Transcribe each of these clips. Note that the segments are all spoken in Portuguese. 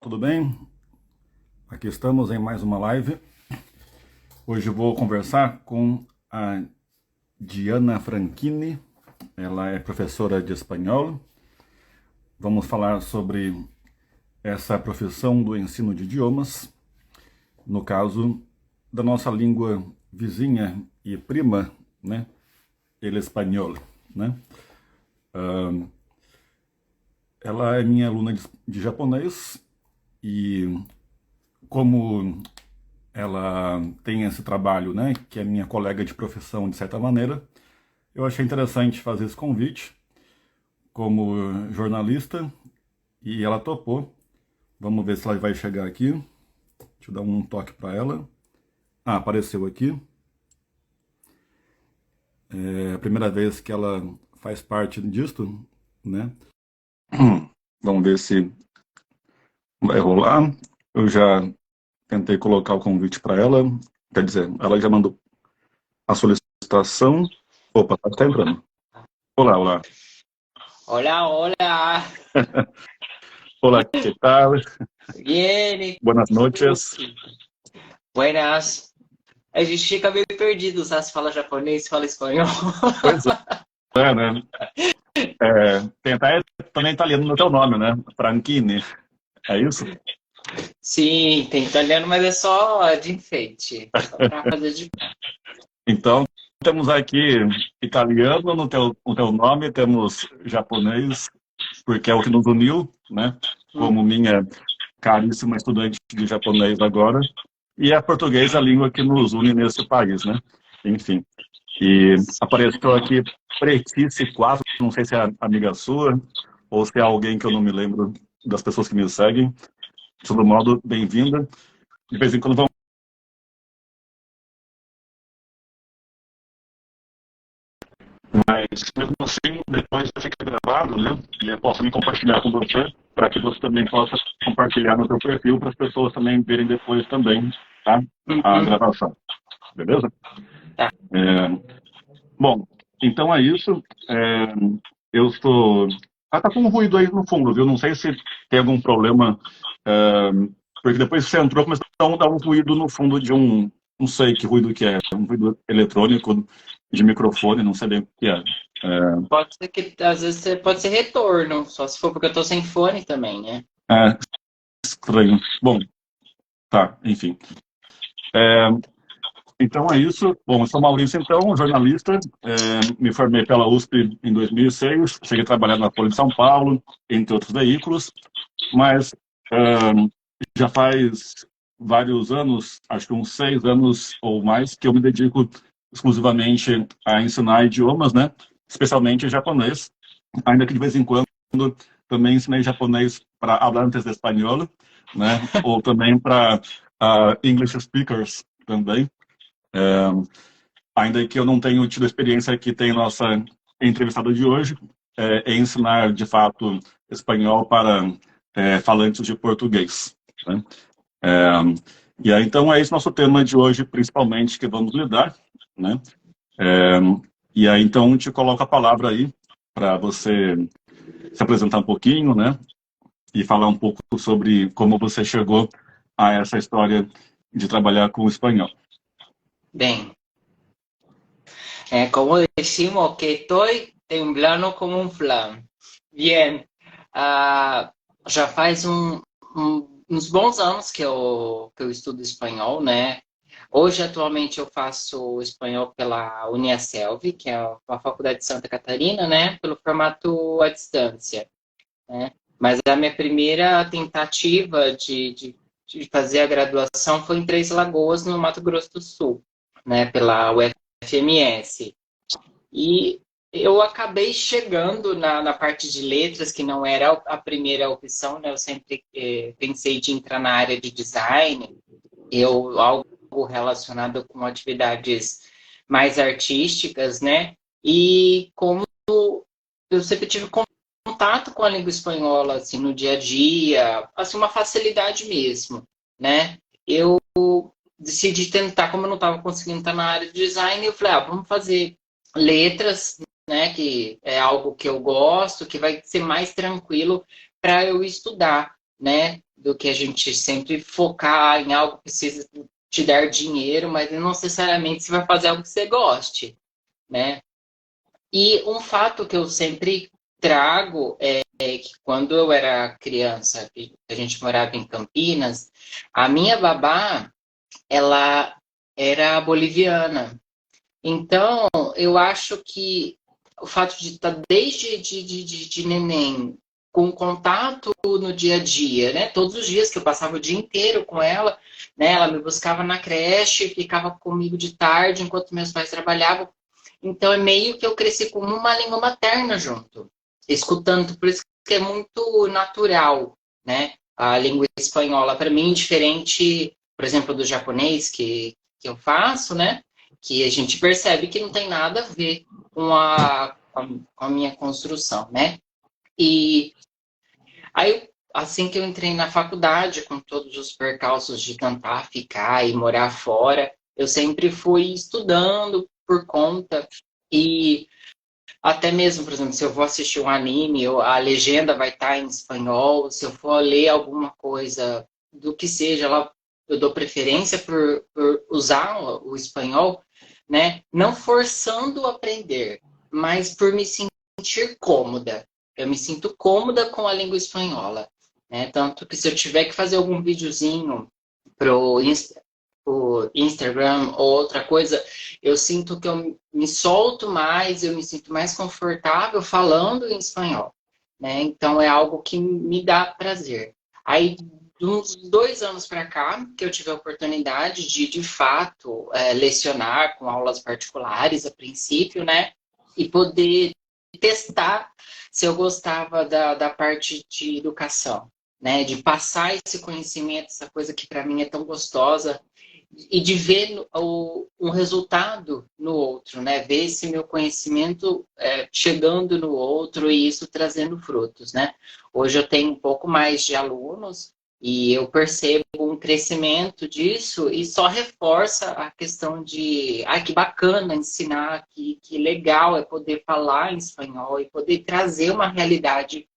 Tudo bem? Aqui estamos em mais uma live. Hoje eu vou conversar com a Diana Franchini. Ela é professora de espanhol. Vamos falar sobre essa profissão do ensino de idiomas, no caso da nossa língua vizinha e prima, né? El espanhol, né? Ela é minha aluna de japonês e como ela tem esse trabalho, né, que é minha colega de profissão de certa maneira, eu achei interessante fazer esse convite como jornalista e ela topou. Vamos ver se ela vai chegar aqui. Deixa eu dar um toque para ela. Ah, apareceu aqui. É a primeira vez que ela faz parte disto, né? Vamos ver se vai rolar. Eu já tentei colocar o convite para ela. Quer dizer, ela já mandou a solicitação. Opa, tá entrando. Olá, olá. Hola, hola. Olá, que tal? Bien, ¿y Buenas tú? noches. Buenas. A gente fica meio perdido, sabe? Se fala japonês, se fala espanhol. Pois é, né? Tem até também italiano no teu nome, né? Franchini, é isso? Sim, tem italiano, mas é só de enfeite. Só pra fazer de... Então, temos aqui italiano no teu nome, temos japonês, porque é o que nos uniu, né? Como Uhum. minha caríssima estudante de japonês agora, e é português a língua que nos une nesse país, né? Enfim. E apareceu aqui Pretice 4, não sei se é amiga sua ou se é alguém que eu não me lembro das pessoas que me seguem. De todo modo, bem-vinda. De vez em quando vão, mas mesmo assim, depois fica gravado, né? E eu posso me compartilhar com você, para que você também possa compartilhar no seu perfil, para as pessoas também verem depois também, tá? A Uhum. gravação. Beleza? Tá. É, bom, então é isso. Eu estou. Ah, tá com um ruído aí no fundo, viu? Não sei se tem algum problema, é, porque depois que você entrou, começou a dar um ruído no fundo de um. Não sei que ruído que é, um ruído eletrônico de microfone, não sei bem o que é. Pode ser que, às vezes, pode ser retorno, só se for porque eu tô sem fone também, né? É estranho. Bom, tá, enfim. É, então é isso. Bom, eu sou Maurício, então, jornalista. Me formei pela USP em 2006. Cheguei a trabalhar na Folha de São Paulo, entre outros veículos. Mas já faz vários anos, acho que uns 6 anos ou mais, que eu me dedico exclusivamente a ensinar idiomas, né? Especialmente japonês. Ainda que de vez em quando também ensinei japonês para hablantes de espanhol, né? Ou também para English speakers também. Ainda que eu não tenha tido a experiência que tem nossa entrevistada de hoje, em ensinar de fato espanhol para falantes de português, né? É, e aí, então, é esse nosso tema de hoje, principalmente, que vamos lidar, né? É, e aí, então, te coloco a palavra aí para você se apresentar um pouquinho, né? E falar um pouco sobre como você chegou a essa história de trabalhar com o espanhol. Bem, como decimos que estoy temblando como un flan. Bien, já faz uns bons anos que eu estudo espanhol, né? Hoje, atualmente, eu faço espanhol pela Uniaselv, que é uma faculdade de Santa Catarina, né? Pelo formato à distância, né? Mas a minha primeira tentativa de fazer a graduação foi em Três Lagoas, no Mato Grosso do Sul, né? Pela UFMS. E eu acabei chegando na parte de letras, que não era a primeira opção, né? Eu sempre pensei de entrar na área de design, algo relacionado com atividades mais artísticas, né? E como eu sempre tive contato com a língua espanhola, assim, no dia a dia, assim, uma facilidade mesmo, né? Eu decidi tentar, como eu não estava conseguindo estar na área de design, eu falei, vamos fazer letras, né? Que é algo que eu gosto, que vai ser mais tranquilo para eu estudar, né? do que a gente sempre focar em algo que precisa te dar dinheiro, mas não necessariamente você vai fazer algo que você goste, né? E um fato que eu sempre trago é que quando eu era criança, a gente morava em Campinas, a minha babá, ela era boliviana. Então, eu acho que o fato de estar desde de neném com contato no dia a dia, né? Todos os dias que eu passava o dia inteiro com ela, né? Ela me buscava na creche, ficava comigo de tarde enquanto meus pais trabalhavam. Então, é meio que eu cresci com uma língua materna junto, escutando. Por isso que é muito natural, né? A língua espanhola, para mim, diferente, por exemplo, do japonês que eu faço, né? Que a gente percebe que não tem nada a ver com a minha construção, né? E aí, assim que eu entrei na faculdade, com todos os percalços de tentar ficar e morar fora, eu sempre fui estudando por conta e até mesmo, por exemplo, se eu vou assistir um anime, a legenda vai estar em espanhol, se eu for ler alguma coisa do que seja, lá, eu dou preferência por usar o espanhol, né? Não forçando o aprender, mas por me sentir cômoda. Eu me sinto cômoda com a língua espanhola, né? Tanto que se eu tiver que fazer algum videozinho pro Instagram ou outra coisa, eu sinto que eu me solto mais, eu me sinto mais confortável falando em espanhol, né? Então é algo que me dá prazer. Aí, de uns 2 anos para cá, que eu tive a oportunidade de fato, lecionar com aulas particulares a princípio, né? E poder testar se eu gostava da parte de educação, né? De passar esse conhecimento, essa coisa que para mim é tão gostosa, e de ver um resultado no outro, né? Ver esse meu conhecimento chegando no outro e isso trazendo frutos, né? Hoje eu tenho um pouco mais de alunos e eu percebo um crescimento disso e só reforça a questão de, que bacana ensinar, que legal é poder falar em espanhol e poder trazer uma realidade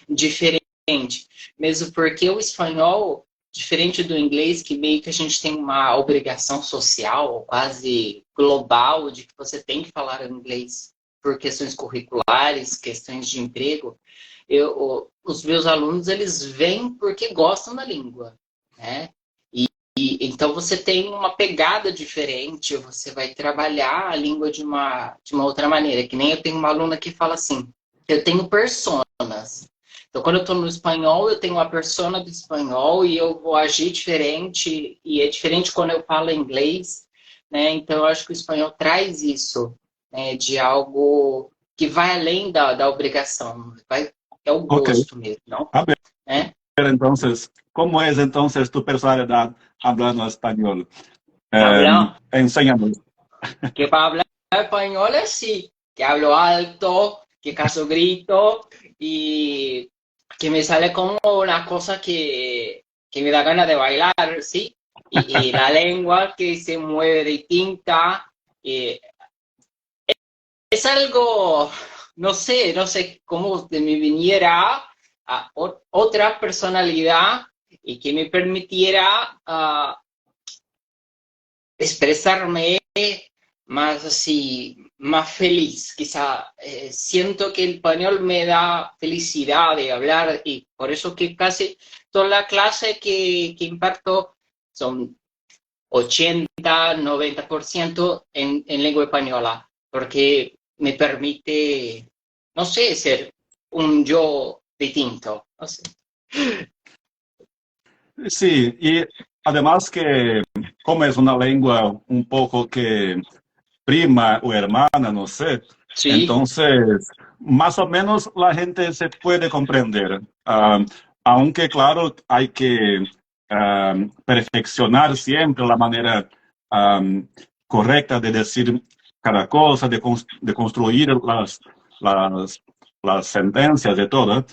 diferente, mesmo porque o espanhol, diferente do inglês, que meio que a gente tem uma obrigação social, quase global, de que você tem que falar inglês por questões curriculares, questões de emprego, os meus alunos, eles vêm porque gostam da língua, né? Então você tem uma pegada diferente, você vai trabalhar a língua de uma outra maneira, que nem eu tenho uma aluna que fala assim, eu tenho personas. Então, quando eu estou no espanhol, eu tenho uma persona do espanhol e eu vou agir diferente, e é diferente quando eu falo inglês, né? Então, eu acho que o espanhol traz isso, né? De algo que vai além da obrigação, é o Ok. gosto mesmo, não? A ver, Né? entonces, ¿cómo es entonces tu personalidad hablando español? Hablar, Enséñanos. que para hablar español es sí, que hablo alto, que caso grito y que me sale como una cosa que me da ganas de bailar, ¿sí? Y la lengua que se mueve distinta. eh, es algo, no sé cómo me viniera a otra personalidad y que me permitiera expresarme más así, más feliz. Quizá siento que el español me da felicidad de hablar y por eso que casi toda la clase que imparto son 80-90% en lengua española, porque me permite, no sé, ser un yo distinto. No sé. Sí, y además que como es una lengua un poco que prima o hermana, no sé, Sí, entonces más o menos la gente se puede comprender. Aunque claro, hay que perfeccionar siempre la manera correcta de decir cada cosa, de construir las, las sentencias de todo.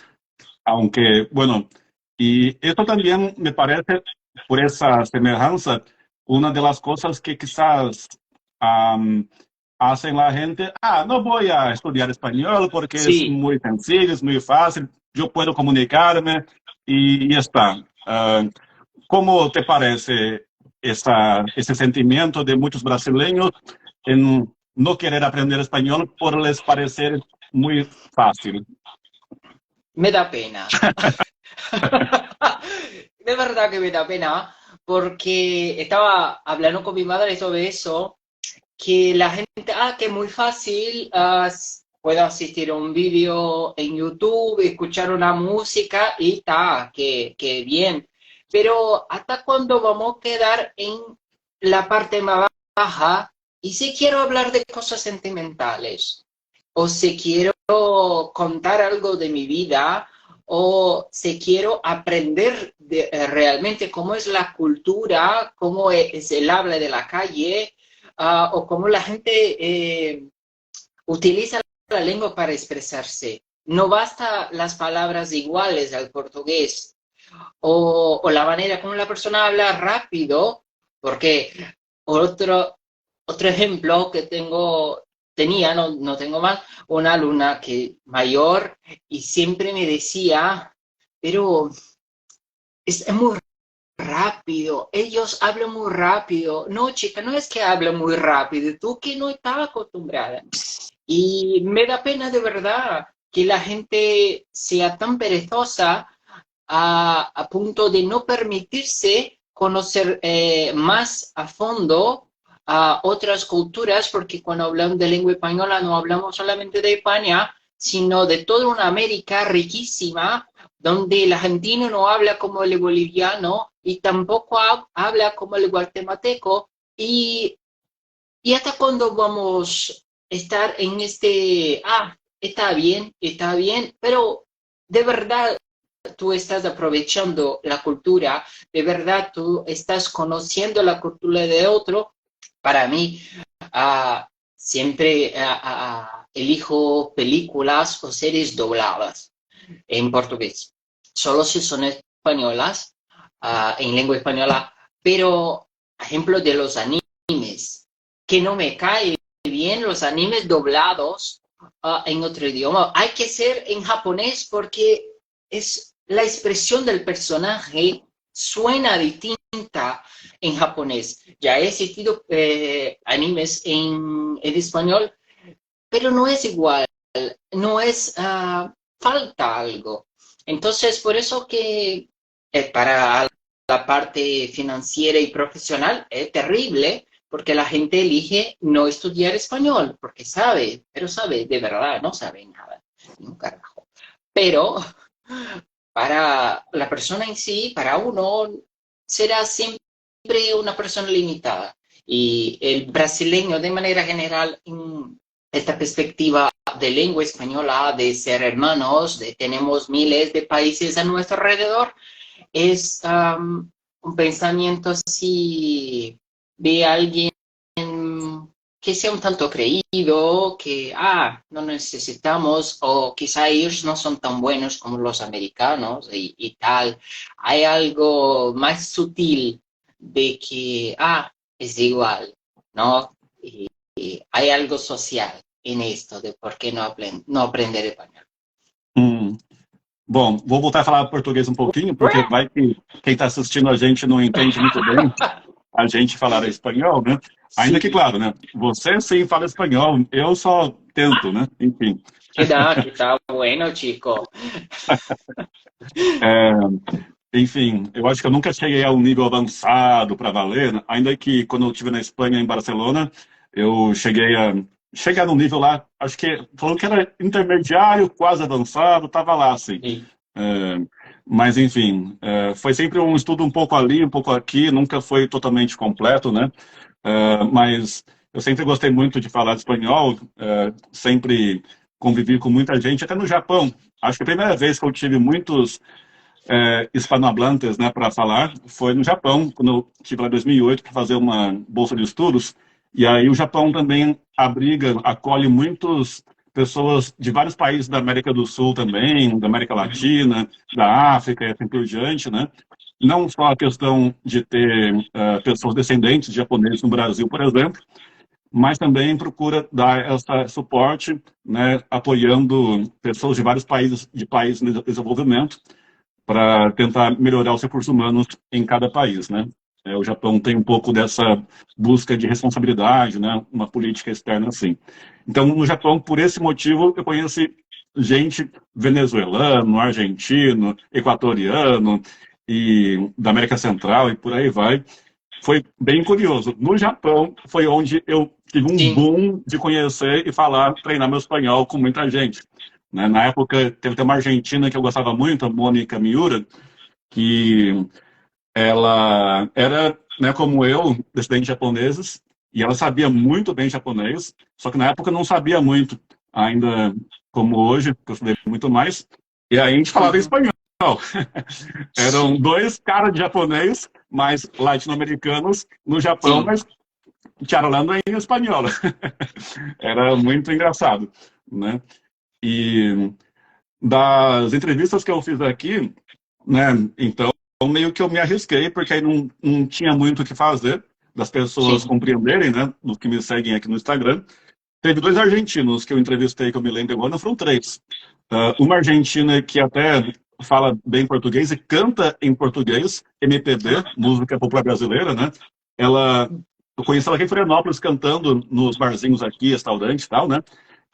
Aunque, bueno, y esto también me parece, por esa semejanza, una de las cosas que quizás hacen la gente, no voy a estudiar español porque es sí, muy sencillo, es muy fácil, yo puedo comunicarme y ya está. ¿Cómo te parece ese sentimiento de muchos brasileños en no querer aprender español por les parecer muy fácil? Me da pena. De verdad que me da pena, porque estaba hablando con mi madre sobre eso, que la gente, que es muy fácil, puedo asistir a un vídeo en YouTube, escuchar una música y está, que bien. Pero ¿hasta cuándo vamos a quedar en la parte más baja? Y si quiero hablar de cosas sentimentales, o si quiero contar algo de mi vida, o si quiero aprender realmente cómo es la cultura, cómo es el habla de la calle, o cómo la gente utiliza la lengua para expresarse. No basta las palabras iguales al portugués o la manera como la persona habla rápido, porque otro ejemplo que tenía, no tengo más, una alumna que mayor y siempre me decía, pero es muy rápido, ellos hablan muy rápido. No, chica, no es que hablan muy rápido, tú que no estás acostumbrada. Y me da pena de verdad que la gente sea tan perezosa a punto de no permitirse conocer más a fondo a otras culturas, porque cuando hablamos de lengua española no hablamos solamente de España, sino de toda una América riquísima, donde el argentino no habla como el boliviano y tampoco habla como el guatemalteco. Y hasta cuándo vamos a estar en está bien, pero de verdad tú estás aprovechando la cultura, de verdad tú estás conociendo la cultura de otro. Para mí, siempre elijo películas o series dobladas en portugués, solo si son españolas, en lengua española, pero ejemplo de los animes, que no me caen bien los animes doblados en otro idioma. Hay que ser en japonés porque es la expresión del personaje suena distinta en japonés. Ya he existido animes en español, pero no es igual, no es, falta algo. Entonces, por eso que para la parte financiera y profesional es terrible, porque la gente elige no estudiar español, porque sabe, pero sabe, de verdad, no sabe nada, ni un carajo. Pero para la persona en sí, para uno, será siempre una persona limitada. Y el brasileño, de manera general, en esta perspectiva de lengua española, de ser hermanos, de tenemos miles de países a nuestro alrededor, es un pensamiento así de alguien que sea un tanto creído, que no necesitamos, o quizá ellos no son tan buenos como los americanos y tal. Hay algo más sutil de que, es igual, ¿no? Y hay algo social en esto de por qué no aprender español. Bom, vou voltar a falar português um pouquinho, porque vai que quem está assistindo a gente não entende muito bem a gente falar espanhol, né? Ainda que, claro, né? Você sim fala espanhol, eu só tento, né? Enfim. Que tá bueno, chico. Enfim, eu acho que eu nunca cheguei a um nível avançado para valer, né? Ainda que quando eu estive na Espanha, em Barcelona, eu cheguei num nível lá, acho que falou que era intermediário, quase avançado, estava lá, assim. Mas, enfim, foi sempre um estudo um pouco ali, um pouco aqui, nunca foi totalmente completo, né? Mas eu sempre gostei muito de falar espanhol, sempre convivi com muita gente, até no Japão. Acho que a primeira vez que eu tive muitos hispanohablantes, né, para falar foi no Japão, quando eu estive lá em 2008 para fazer uma bolsa de estudos. E aí o Japão também acolhe muitas pessoas de vários países da América do Sul também, da América Latina, da África e assim por diante, né? Não só a questão de ter pessoas descendentes de japoneses no Brasil, por exemplo, mas também procura dar esse suporte, né, apoiando pessoas de vários países em desenvolvimento, para tentar melhorar os recursos humanos em cada país, né? O Japão tem um pouco dessa busca de responsabilidade, né? Uma política externa assim. Então, no Japão, por esse motivo, eu conheci gente venezuelano, argentino, equatoriano e da América Central e por aí vai. Foi bem curioso. No Japão, foi onde eu tive um Sim, boom de conhecer e falar, treinar meu espanhol com muita gente. Né? Na época, teve até uma argentina que eu gostava muito, a Mônica Miura, que ela era, né, como eu, descendente de japoneses, e ela sabia muito bem japonês, só que na época não sabia muito, ainda como hoje, porque eu estudei muito mais, e aí a gente falava uhum, espanhol. Eram sim, dois caras de japonês, mais latino-americanos no Japão, sim, mas charlando em espanhol. Era muito engraçado, né? E das entrevistas que eu fiz aqui, né, então meio que eu me arrisquei, porque aí não tinha muito o que fazer, das pessoas sim, compreenderem, né, dos que me seguem aqui no Instagram. Teve dois argentinos que eu entrevistei, que eu me lembro agora, foram três. Uma argentina que até fala bem português e canta em português, MPB, música popular brasileira, né? Ela, eu conheci ela aqui em Florianópolis cantando nos barzinhos aqui, restaurantes e tal, né?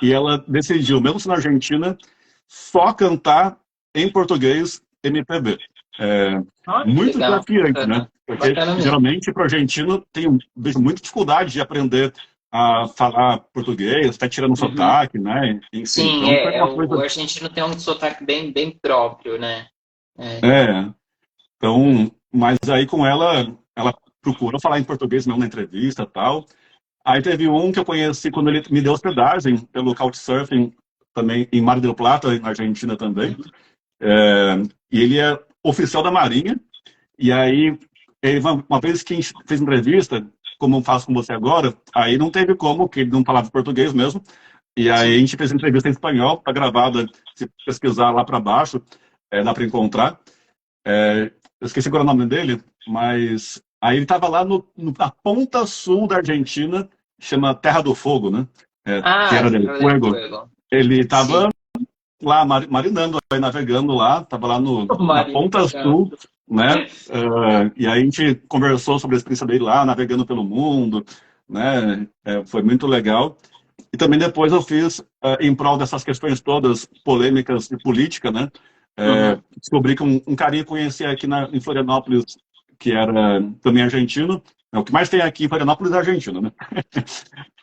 E ela decidiu, mesmo sendo argentina, só cantar em português MPB. É, olha que muito legal, desafiante, né? bacana, Porque bacana mesmo. geralmente para o argentino tem vejo muita dificuldade de aprender a falar português, está tirando Uhum. sotaque, né? Enfim, Sim, então foi uma o coisa. argentino tem um sotaque bem, bem próprio, né? É. É, então, mas aí com ela procurou falar em português mesmo na entrevista e tal. Aí teve um que eu conheci quando ele me deu hospedagem pelo Couchsurfing, também em Mar del Plata, na Argentina também. Uhum. E ele é oficial da Marinha. E aí, uma vez que a gente fez entrevista, como eu faço com você agora, aí não teve como, que ele não falava português mesmo. E aí a Sim. gente fez entrevista em espanhol, tá gravada, se pesquisar lá para baixo, dá para encontrar. Eu esqueci agora o nome dele, mas aí ele estava lá na ponta sul da Argentina, chama Terra do Fogo, né? Ah, Tierra del Tierra del Fuego. Fuego. Ele estava Sim. lá marinando, aí, navegando lá, estava lá na Marinho. ponta sul, né? E aí a gente conversou sobre a experiência dele lá, navegando pelo mundo, né? Foi muito legal. E também depois eu fiz, em prol dessas questões todas polêmicas de política, né? Uhum. Descobri que um carinha que conhecia aqui em Florianópolis, que era também argentino. O que mais tem aqui em Florianópolis é argentino, né?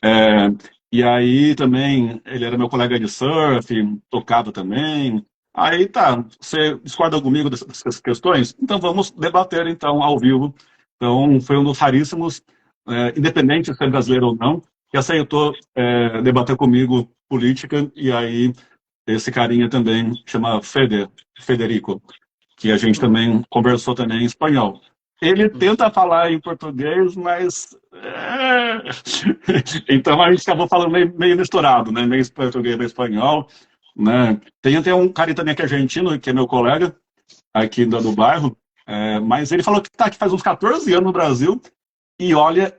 É, e aí também ele era meu colega de surf, tocava também. Aí tá, você discorda comigo dessas questões? Então vamos debater então ao vivo. Então foi um dos raríssimos, independente de ser brasileiro ou não, que aceitou debater comigo política. E aí esse carinha também chama Federico, que a gente Uhum. também conversou também em espanhol. Ele Uhum. tenta falar em português, mas então a gente acabou falando meio misturado, né? Meio português, meio espanhol, né? Tem até um cara também que é argentino, que é meu colega aqui do bairro, mas ele falou que tá aqui faz uns 14 anos no Brasil e olha,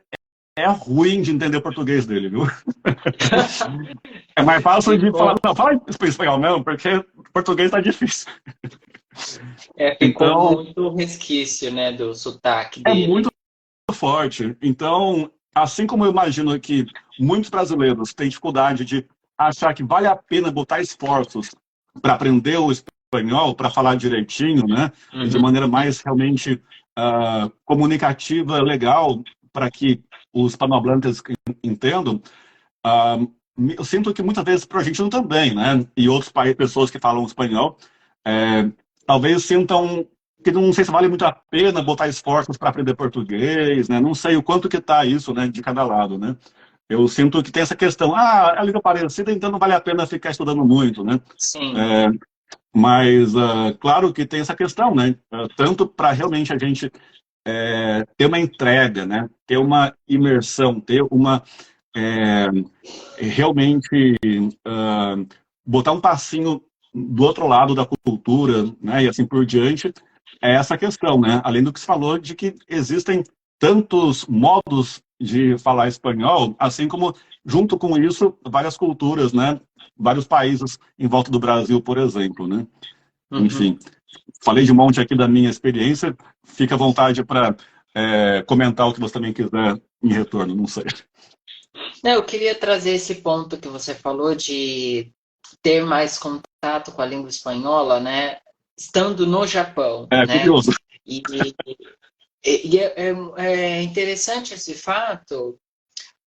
é ruim de entender o português dele, viu? É mais fácil de falar, Ficou, não, fala em espanhol mesmo, porque português tá difícil. ficou Então, muito resquício, né, do sotaque é muito dele. forte. Então, assim como eu imagino que muitos brasileiros têm dificuldade de achar que vale a pena botar esforços para aprender o espanhol, para falar direitinho, né? E de Uhum. maneira mais realmente comunicativa, legal, para que os hispanohablantes entendam, ah, eu sinto que muitas vezes para a gente também, né? E outros pessoas que falam espanhol, talvez sintam que não sei se vale muito a pena botar esforços para aprender português, né? Não sei o quanto que tá isso, né, de cada lado, né? Eu sinto que tem essa questão, é a língua parecida, então não vale a pena ficar estudando muito, né? Sim. Mas, claro que tem essa questão, né? Tanto para realmente a gente ter uma entrega, né? Ter uma imersão, ter uma realmente botar um passinho do outro lado da cultura, né, e assim por diante, é essa questão, né? Além do que se falou de que existem tantos modos de falar espanhol, assim como junto com isso várias culturas, né? Vários países em volta do Brasil, por exemplo, né? Uhum. Enfim. falei de um monte aqui da minha experiência, fica à vontade para comentar o que você também quiser em retorno, não sei. Não, eu queria trazer esse ponto que você falou de ter mais contato com a língua espanhola, né? Estando no Japão, É né? curioso. E, é interessante esse fato,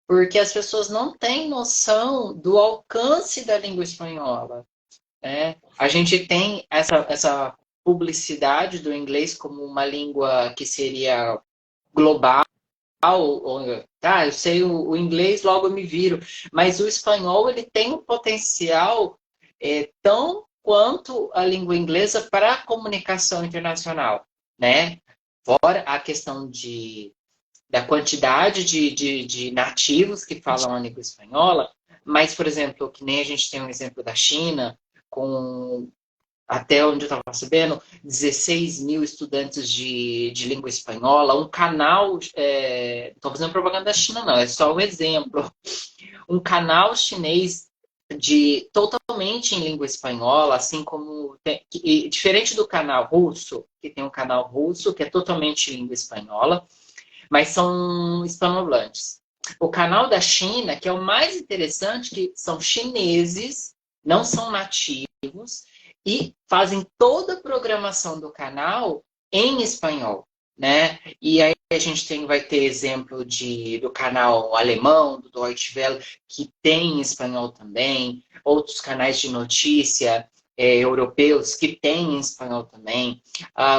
porque as pessoas não têm noção do alcance da língua espanhola, né? A gente tem essa publicidade do inglês como uma língua que seria global, eu sei o inglês, logo eu me viro. Mas o espanhol, ele tem um potencial tão quanto a língua inglesa para a comunicação internacional, né? Fora a questão da quantidade de nativos que falam a língua espanhola, mas, por exemplo, que nem a gente tem um exemplo da China, com até onde eu estava sabendo, 16 mil estudantes de língua espanhola, um canal, estou fazendo propaganda da China não, é só um exemplo, um canal chinês totalmente em língua espanhola, assim como, diferente do canal russo, que tem um canal russo que é totalmente em língua espanhola, mas são hispanohablantes. O canal da China, que é o mais interessante, que são chineses, não são nativos, e fazem toda a programação do canal em espanhol, né? E aí a gente vai ter exemplo do canal alemão, do Deutsche Welle, que tem em espanhol também, outros canais de notícia europeus que têm em espanhol também.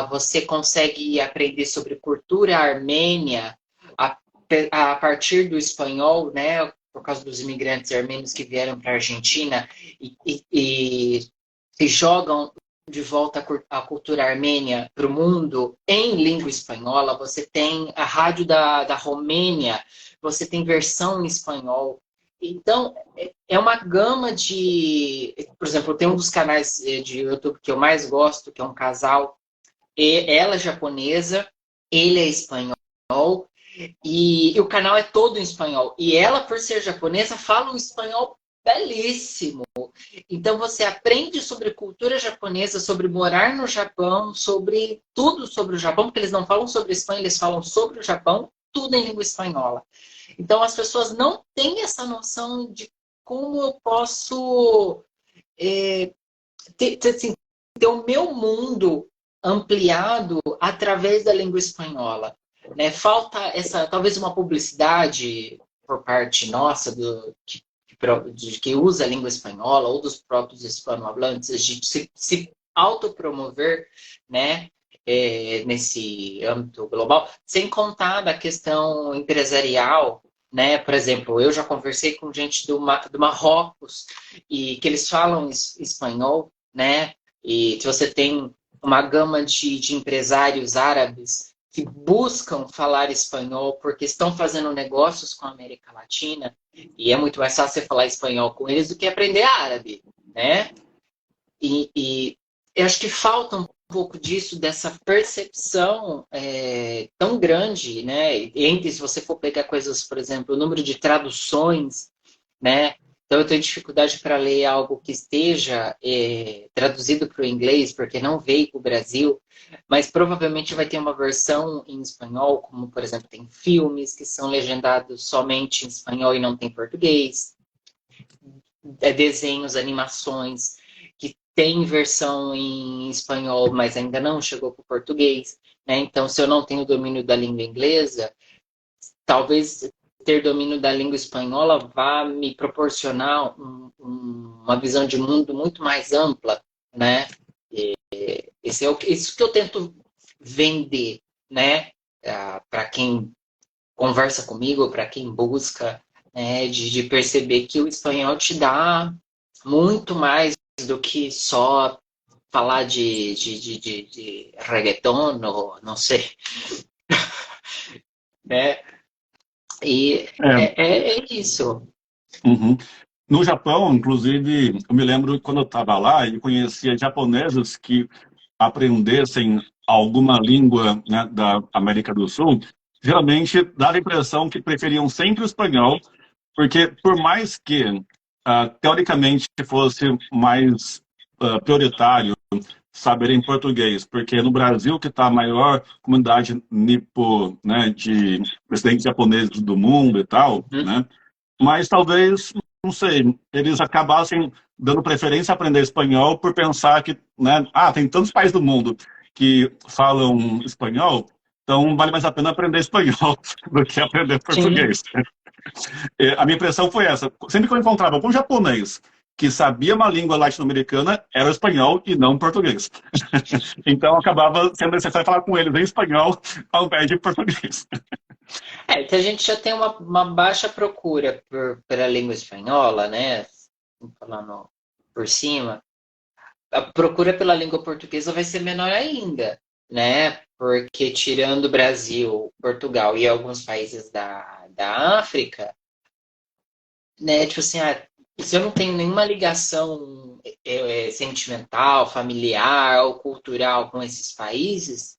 Você consegue aprender sobre cultura armênia a partir do espanhol, né? Por causa dos imigrantes armênios que vieram para a Argentina e jogam de volta a cultura armênia para o mundo em língua espanhola. Você tem a rádio da Romênia, você tem versão em espanhol. Então, é uma gama de... Por exemplo, tem um dos canais de YouTube que eu mais gosto, que é um casal. Ela é japonesa, ele é espanhol, e o canal é todo em espanhol. E ela, por ser japonesa, fala um espanhol belíssimo. Então você aprende sobre cultura japonesa, sobre morar no Japão, sobre tudo sobre o Japão, porque eles não falam sobre Espanha, eles falam sobre o Japão, tudo em língua espanhola. Então as pessoas não têm essa noção de como eu posso ter o meu mundo ampliado através da língua espanhola. Né? Falta talvez uma publicidade por parte nossa que usa a língua espanhola ou dos próprios hispanohablantes de se autopromover, né, nesse âmbito global, sem contar da questão empresarial, né? Por exemplo, eu já conversei com gente do Marrocos e que eles falam espanhol, né? E se você tem uma gama de empresários árabes que buscam falar espanhol porque estão fazendo negócios com a América Latina, e é muito mais fácil você falar espanhol com eles do que aprender árabe, né? E eu acho que falta um pouco disso, dessa percepção tão grande, né? Entre, se você for pegar coisas, por exemplo, o número de traduções, né? Então, eu tenho dificuldade para ler algo que esteja traduzido para o inglês, porque não veio para o Brasil, mas provavelmente vai ter uma versão em espanhol, como, por exemplo, tem filmes que são legendados somente em espanhol e não tem português, desenhos, animações que tem versão em espanhol, mas ainda não chegou para o português. Né? Então, se eu não tenho domínio da língua inglesa, talvez ter domínio da língua espanhola vá me proporcionar uma visão de mundo muito mais ampla, né? Isso que eu tento vender, né? Para quem conversa comigo, para quem busca, né? de perceber que o espanhol te dá muito mais do que só falar de reggaeton, ou não sei, né? E é isso. Uhum. No Japão, inclusive, eu me lembro quando eu estava lá e conhecia japoneses que aprendessem alguma língua, né, da América do Sul, geralmente dava a impressão que preferiam sempre o espanhol, porque por mais que teoricamente fosse mais prioritário saberem português, porque no Brasil, que está a maior comunidade nipo, né, de descendentes japoneses do mundo e tal, Uhum. né, mas talvez, não sei, eles acabassem dando preferência a aprender espanhol por pensar que, né, tem tantos países do mundo que falam espanhol, então vale mais a pena aprender espanhol do que aprender Sim. português. A minha impressão foi essa. Sempre que eu encontrava com um japonês que sabia uma língua latino-americana, era o espanhol e não o português. Então acabava sendo necessário falar com eles em espanhol ao invés de português. Que a gente já tem uma baixa procura pela língua espanhola, né? Falando por cima. A procura pela língua portuguesa vai ser menor ainda, né? Porque tirando o Brasil, Portugal e alguns países da África, né? Tipo assim, se eu não tenho nenhuma ligação sentimental, familiar ou cultural com esses países,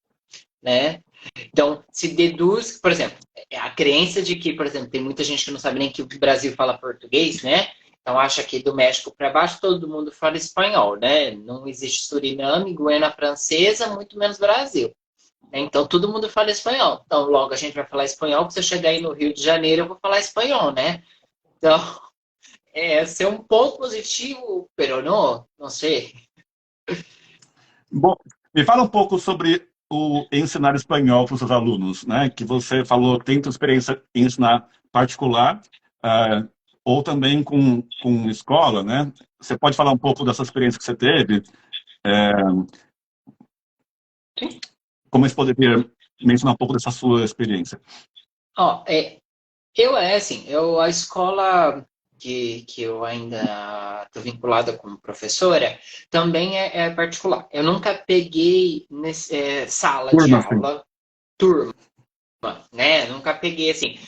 né? Então, se deduz, por exemplo, a crença de que, por exemplo, tem muita gente que não sabe nem que o Brasil fala português, né? Então, acha que do México para baixo todo mundo fala espanhol, né? Não existe Suriname, Guiana Francesa, muito menos Brasil. Então, todo mundo fala espanhol. Então, logo a gente vai falar espanhol, porque se eu chegar aí no Rio de Janeiro, eu vou falar espanhol, né? Então, ser um ponto positivo, pero não sei. Bom, me fala um pouco sobre o ensinar espanhol para os seus alunos, né? Que você falou que tem tua experiência em ensinar particular, uh, ou também com escola, né? Você pode falar um pouco dessa experiência que você teve? Sim. Como você poderia mencionar um pouco dessa sua experiência? Ó, a escola que eu ainda estou vinculada como professora também é particular. Eu nunca peguei sala de Turma, sim. aula, turma, né? Nunca peguei assim,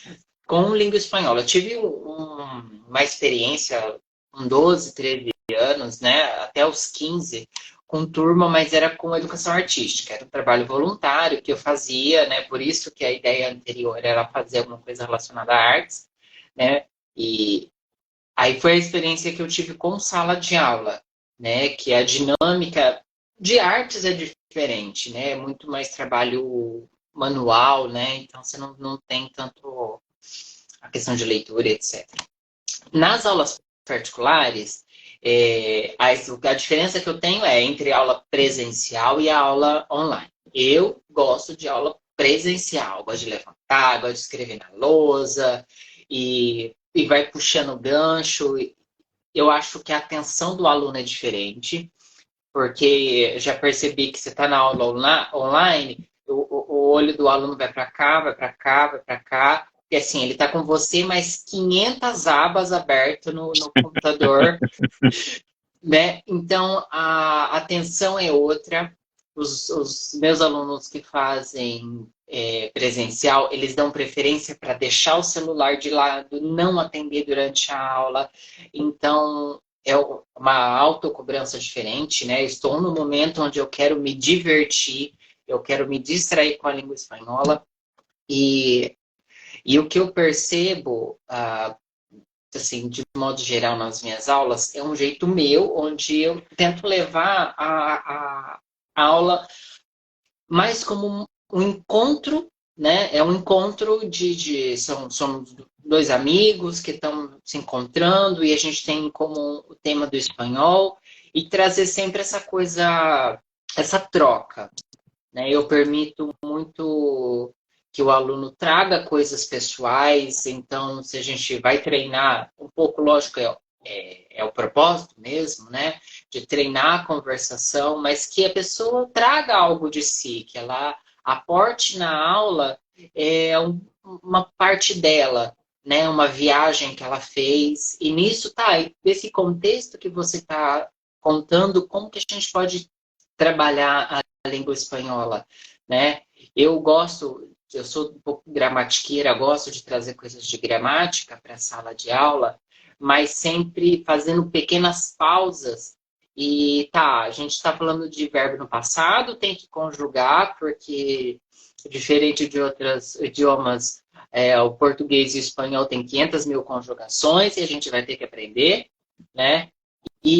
com língua espanhola. Eu tive uma experiência com 12, 13 anos, né? Até os 15 com turma, mas era com educação artística. Era um trabalho voluntário que eu fazia, né? Por isso que a ideia anterior era fazer alguma coisa relacionada a artes, né? E aí foi a experiência que eu tive com sala de aula, né? Que a dinâmica de artes é diferente, né? É muito mais trabalho manual, né? Então você não tem tanto a questão de leitura, etc. Nas aulas particulares, a diferença que eu tenho é entre a aula presencial e a aula online. Eu gosto de aula presencial, gosto de levantar, gosto de escrever na lousa e vai puxando gancho. Eu acho que a atenção do aluno é diferente, porque já percebi que você está na aula online, o olho do aluno vai para cá, vai para cá, vai para cá. E assim, ele está com você, mais 500 abas abertas no computador, né? Então, a atenção é outra. Os meus alunos que fazem presencial, eles dão preferência para deixar o celular de lado, não atender durante a aula. Então, é uma autocobrança diferente, né? Estou no momento onde eu quero me divertir, eu quero me distrair com a língua espanhola. E o que eu percebo, assim, de modo geral nas minhas aulas, é um jeito meu, onde eu tento levar a aula mais como um encontro, né? É um encontro são dois amigos que estão se encontrando e a gente tem em comum o tema do espanhol e trazer sempre essa coisa, essa troca, né? Eu permito muito que o aluno traga coisas pessoais, então se a gente vai treinar um pouco, lógico, é o propósito mesmo, né? De treinar a conversação, mas que a pessoa traga algo de si, que ela aporte na aula uma parte dela, né? Uma viagem que ela fez, e nisso tá, desse contexto que você está contando, como que a gente pode trabalhar a língua espanhola, né? Eu sou um pouco gramatiqueira, gosto de trazer coisas de gramática para a sala de aula, mas sempre fazendo pequenas pausas. E tá, a gente está falando de verbo no passado, tem que conjugar, porque diferente de outros idiomas, o português e o espanhol tem 500 mil conjugações e a gente vai ter que aprender, né?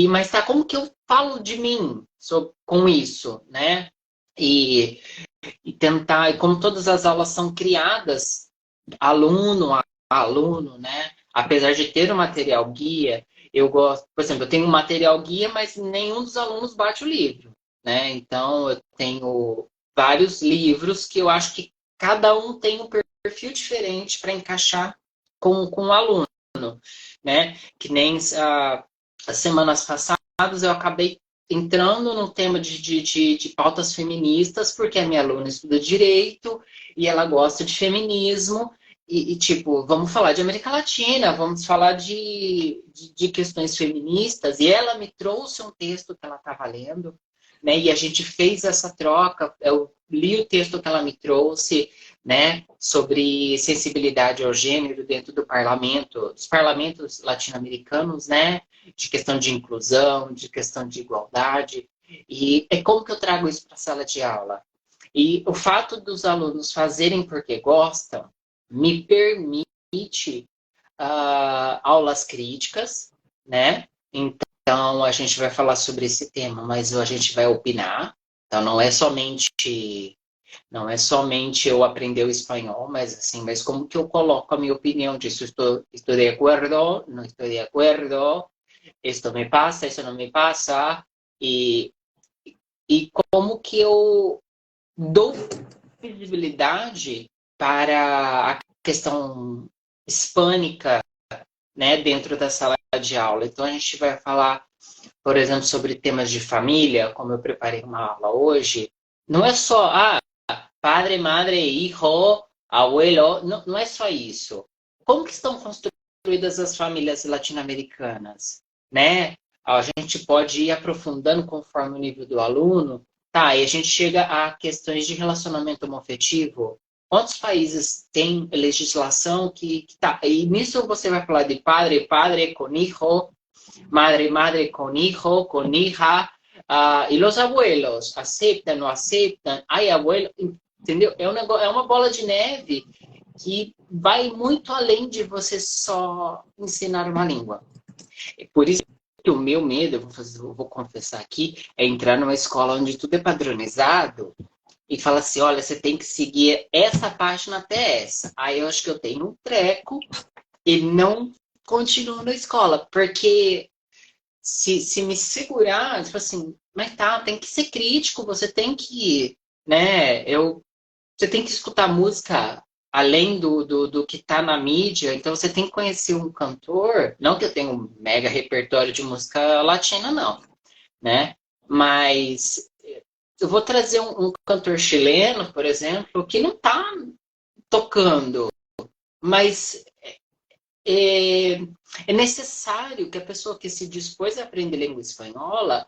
Mas tá, como que eu falo de mim com isso, né? E, e tentar, e como todas as aulas são criadas, aluno a aluno, né? Apesar de ter o material guia, eu gosto, por exemplo, eu tenho um material guia, mas nenhum dos alunos bate o livro, né? Então, eu tenho vários livros que eu acho que cada um tem um perfil diferente para encaixar com o aluno, né? Que nem as semanas passadas eu acabei entrando no tema de pautas feministas, porque a minha aluna estuda direito e ela gosta de feminismo. Tipo, vamos falar de América Latina, vamos falar de questões feministas. E ela me trouxe um texto que ela estava lendo, né? E a gente fez essa troca. Eu li o texto que ela me trouxe, né? Sobre sensibilidade ao gênero dentro do parlamento, dos parlamentos latino-americanos, né? De questão de inclusão, de questão de igualdade. E é como que eu trago isso para a sala de aula? E o fato dos alunos fazerem porque gostam me permite aulas críticas, né? Então, a gente vai falar sobre esse tema, mas a gente vai opinar. Então, não é somente eu aprender o espanhol, mas assim, mas como que eu coloco a minha opinião disso? Estou de acordo, não estou de acordo, isto me passa, isso não me passa, e, e como que eu dou visibilidade para a questão hispânica, né, dentro da sala de aula. Então, a gente vai falar, por exemplo, sobre temas de família, como eu preparei uma aula hoje. Não é só, padre, madre, hijo, abuelo, não, não é só isso. Como que estão construídas as famílias latino-americanas, né? A gente pode ir aprofundando conforme o nível do aluno. Tá, e a gente chega a questões de relacionamento homoafetivo. Quantos países têm legislação que tá? E nisso você vai falar de padre, padre com hijo, madre, madre con hijo, con hija, e los abuelos aceptam, não aceitam, ai abuelo, entendeu? É um negócio, é uma bola de neve que vai muito além de você só ensinar uma língua. Por isso que o meu medo, eu vou confessar aqui, é entrar numa escola onde tudo é padronizado e falar assim, olha, você tem que seguir essa página até essa. Aí eu acho que eu tenho um treco e não continuo na escola, porque se me segurar, tipo assim, mas tá, tem que ser crítico, você tem que, né, você tem que escutar música além do que tá na mídia, então você tem que conhecer um cantor, não que eu tenha um mega repertório de música latina, não, né, mas eu vou trazer um cantor chileno, por exemplo, que não tá tocando, mas é, é necessário que a pessoa que se dispôs a aprender língua espanhola,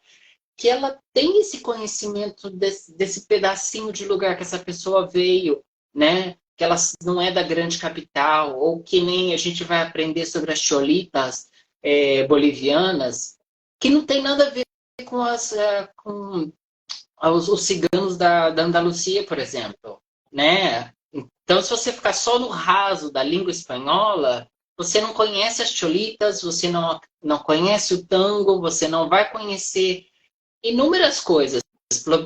que ela tenha esse conhecimento desse pedacinho de lugar que essa pessoa veio, né? Que ela não é da grande capital, ou que nem a gente vai aprender sobre as cholitas bolivianas, que não tem nada a ver com os ciganos da Andalucia, por exemplo, né? Então, se você ficar só no raso da língua espanhola, você não conhece as cholitas, você não conhece o tango, você não vai conhecer inúmeras coisas,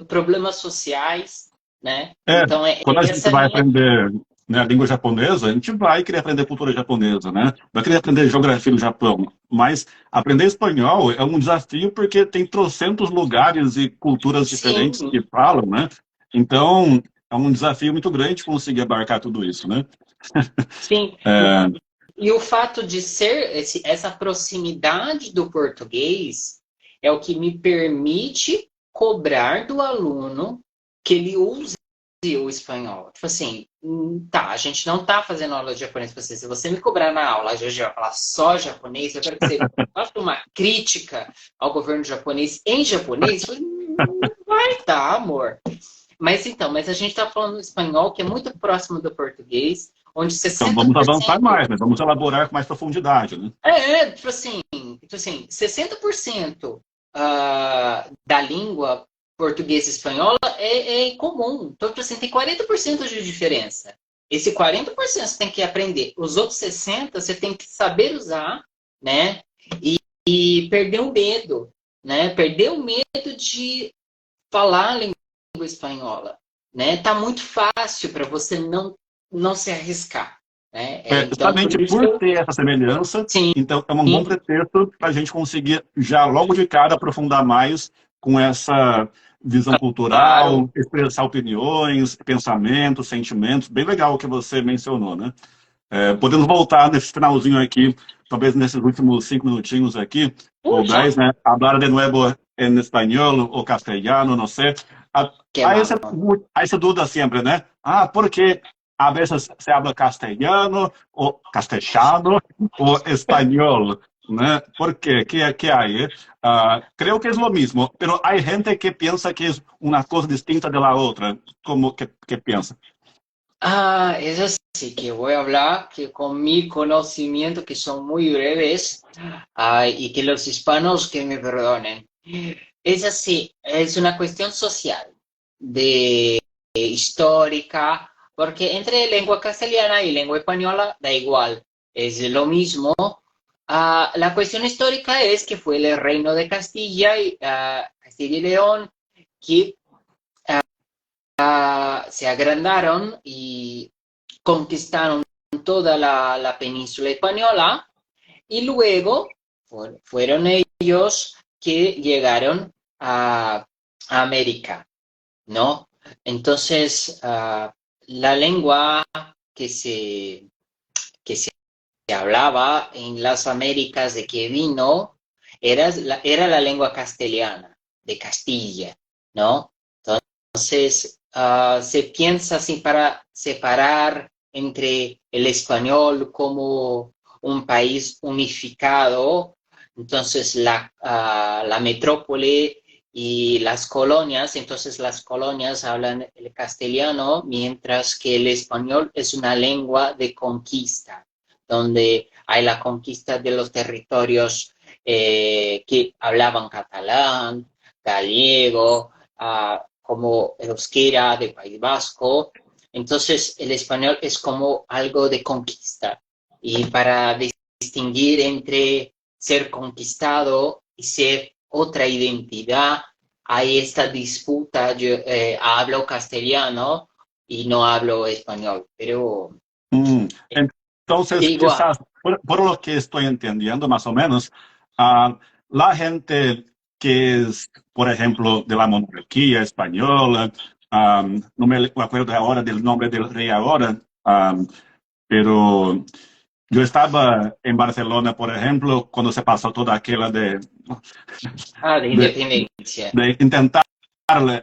problemas sociais, né? É, Então, quando a gente essa é a vai minha... aprender, né, a língua japonesa, a gente vai querer aprender cultura japonesa, né? Vai querer aprender geografia no Japão. Mas aprender espanhol é um desafio porque tem trocentos lugares e culturas diferentes Sim, que falam, né? Então, é um desafio muito grande conseguir abarcar tudo isso, né? sim. É, E o fato de ser essa proximidade do português é o que me permite cobrar do aluno que ele use o espanhol. Tipo assim, tá, a gente não tá fazendo aula de japonês para você. Se você me cobrar na aula, a gente vai falar só japonês, eu quero que você faça uma crítica ao governo japonês em japonês. Eu falei, não vai dar, amor. Mas a gente está falando espanhol, que é muito próximo do português, onde então vamos avançar 60%. mais, né? Vamos elaborar com mais profundidade, né? Tipo assim, 60% da língua portuguesa e espanhola é comum. Então, tipo assim, tem 40% de diferença. Esse 40% você tem que aprender. Os outros 60% você tem que saber usar, né? e perdeu medo, né? Perdeu medo de falar a língua espanhola, né? Tá muito fácil para você não se arriscar, né? Então, por Justamente isso, por ter essa semelhança, sim, então é um bom pretexto para a gente conseguir já logo de cara aprofundar mais com essa visão claro. cultural, expressar opiniões, pensamentos, sentimentos, bem legal o que você mencionou, né? Podemos voltar nesse finalzinho aqui, talvez nesses últimos 5 minutinhos aqui, ou Pucha, 10, né? Hablar de nuevo en español o castellano, no sé. Há qué há malo. essa dúvida sempre, né? Porque a veces se habla castellano o castellano o español, né? ¿Por qué? ¿Qué hay? Creo que es lo mismo, pero hay gente que piensa que es una cosa distinta de la otra. ¿Cómo que piensa? Eso sí que voy a hablar que con mi conocimiento, que son muy breves, y que los hispanos que me perdonen. Es así, es una cuestión social, de histórica, porque entre lengua castellana y lengua española da igual, es lo mismo. La cuestión histórica es que fue el reino de Castilla Castilla y León que se agrandaron y conquistaron toda la península española y luego fueron ellos que llegaron a América, ¿no? Entonces, la lengua que se, que se hablaba en las Américas de que vino era la lengua castellana de Castilla, ¿no? Entonces, se piensa así para separar entre el español como un país unificado, entonces la metrópole y las colonias, entonces las colonias hablan el castellano, mientras que el español es una lengua de conquista, donde hay la conquista de los territorios que hablaban catalán, gallego, como el euskera de País Vasco. Entonces, el español es como algo de conquista. Y para distinguir entre ser conquistado y ser otra identidad, hay esta disputa. Yo hablo castellano y no hablo español, pero Entonces, igual. quizás, por lo que estoy entendiendo más o menos, la gente que es, por ejemplo, de la monarquía española, no me acuerdo ahora del nombre del rey ahora, pero yo estaba en Barcelona, por ejemplo, cuando se pasó toda aquella De de, independencia. de intentar